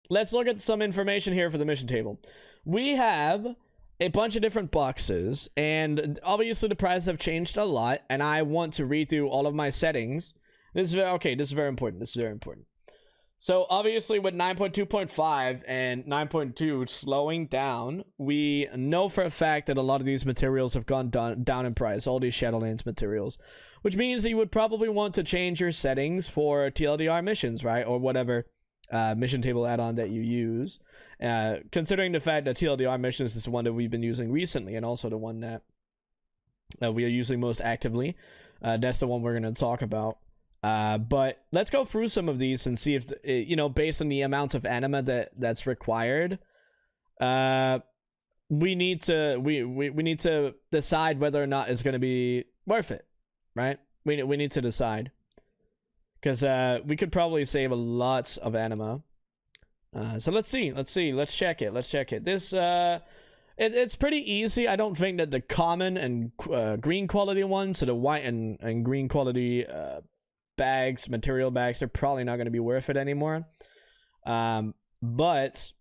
let's look at some information here for the mission table. We have a bunch of different boxes, and obviously the prices have changed a lot, and I want to redo all of my settings. This is very, okay, this is very important. This is very important. So obviously with 9.2.5 and 9.2 slowing down, we know for a fact that a lot of these materials have gone down in price, all these Shadowlands materials, which means that you would probably want to change your settings for TLDR missions, right? Or whatever mission table add-on that you use. Considering the fact that TLDR missions is the one that we've been using recently, and also the one that we are using most actively. That's the one we're going to talk about. But let's go through some of these and see if, you know, based on the amounts of anima that's required, we need to decide whether or not it's going to be worth it, right? We need to decide, because we could probably save lots of anima. So let's check it. This it's pretty easy. I don't think that the common and green quality ones, so the white and green quality material bags, they're probably not going to be worth it anymore. But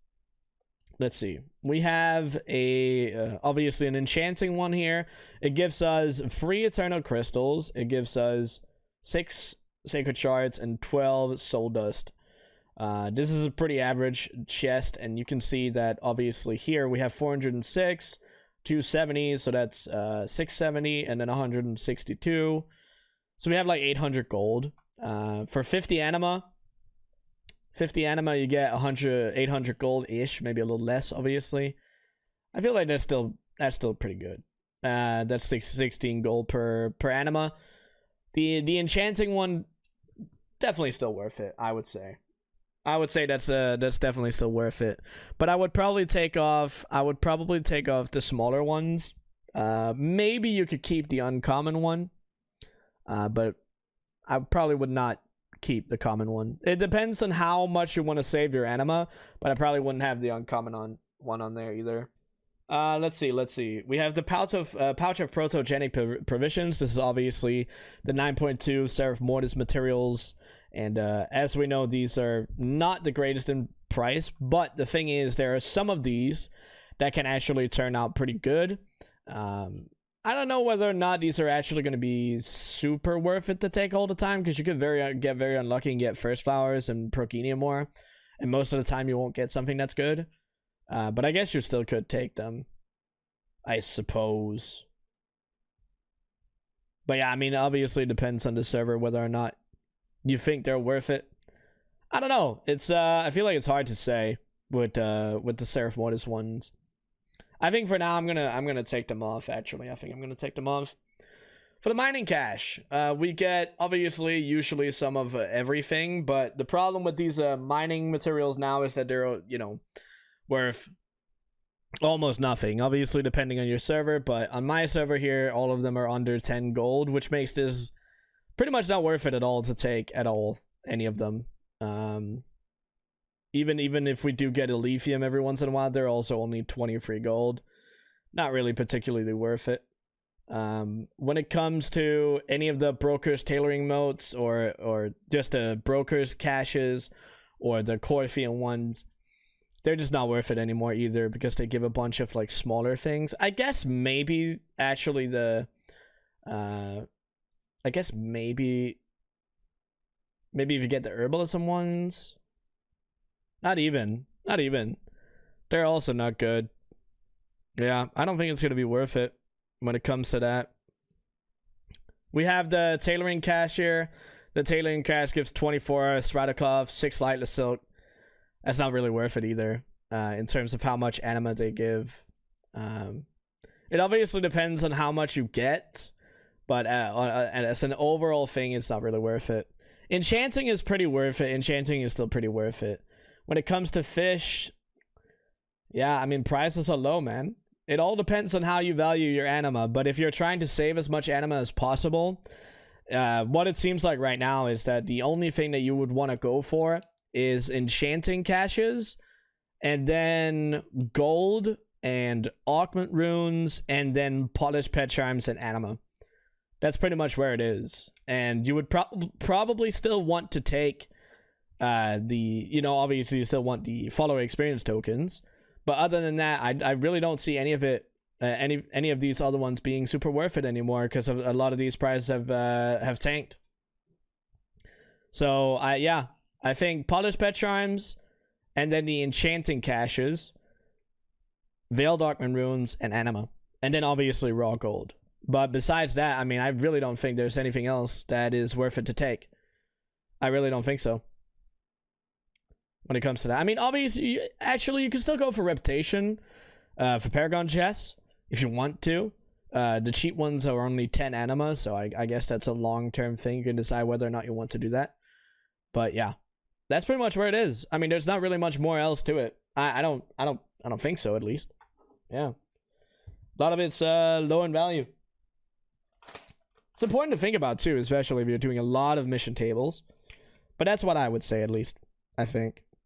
let's see. We have a obviously an enchanting one here. It gives us 3 eternal crystals. It gives us 6 sacred shards and 12 soul dust. This is a pretty average chest, and you can see that obviously here we have 406, 270, so that's 670, and then 162. So we have like 800 gold. For 50 anima, you get 800 gold-ish, maybe a little less, obviously. I feel like that's still pretty good. That's 16 gold per anima. The enchanting one, definitely still worth it, I would say. That's definitely still worth it. But I would probably take off the smaller ones. Maybe you could keep the uncommon one. But I probably would not keep the common one. It depends on how much you want to save your anima, but I probably wouldn't have the uncommon one on there either. Let's see. We have the pouch of protogenic provisions. This is obviously the 9.2 Seraph Mortis materials, and as we know, these are not the greatest in price, but the thing is, there are some of these that can actually turn out pretty good. I don't know whether or not these are actually going to be super worth it to take all the time, because you could get very unlucky and get first flowers and Progenia more, and most of the time you won't get something that's good. But I guess you still could take them, I suppose. But yeah, I mean, obviously it depends on the server whether or not you think they're worth it. I don't know. It's I feel like it's hard to say with the Seraph Mortis ones. I think for now I'm gonna take them off. Actually, I think I'm gonna take them off. For the mining cache, we get obviously usually some of everything, but the problem with these mining materials now is that they're, you know, worth almost nothing. Obviously, depending on your server, but on my server here, all of them are under 10 gold, which makes this pretty much not worth it at all to take at all, any of them. Even if we do get a lithium every once in a while, they're also only 23 gold. Not really particularly worth it. When it comes to any of the brokers tailoring modes, or just the brokers caches, or the Corfian ones, they're just not worth it anymore either, because they give a bunch of like smaller things. I guess maybe actually maybe if you get the herbalism ones. Not even. They're also not good. Yeah, I don't think it's going to be worth it when it comes to that. We have the tailoring cache here. The tailoring cache gives 24 Stratocloth, 6 lightless silk. That's not really worth it either, in terms of how much anima they give. It obviously depends on how much you get, but as an overall thing, it's not really worth it. Enchanting is pretty worth it. Enchanting is still pretty worth it. When it comes to fish, yeah, I mean, prices are low, man. It all depends on how you value your anima, but if you're trying to save as much anima as possible, what it seems like right now is that the only thing that you would want to go for is enchanting caches, and then gold and augment runes, and then polished pet charms and anima. That's pretty much where it is. And you would probably still want to take Obviously you still want the follower experience tokens, but other than that, I really don't see any of it, any of these other ones being super worth it anymore, because a lot of these prizes have tanked. So I think polished pet charms, and then the enchanting caches, Veiled Darkman runes, and anima, and then obviously raw gold. But besides that, I mean, I really don't think there's anything else that is worth it to take. I really don't think so. When it comes to that, I mean, obviously, you can still go for reputation, for Paragon chests if you want to. The cheap ones are only 10 anima, so I guess that's a long-term thing. You can decide whether or not you want to do that. But yeah, that's pretty much where it is. I mean, there's not really much more else to it. I don't think so, at least. Yeah, a lot of it's low in value. It's important to think about too, especially if you're doing a lot of mission tables. But that's what I would say, at least, I think.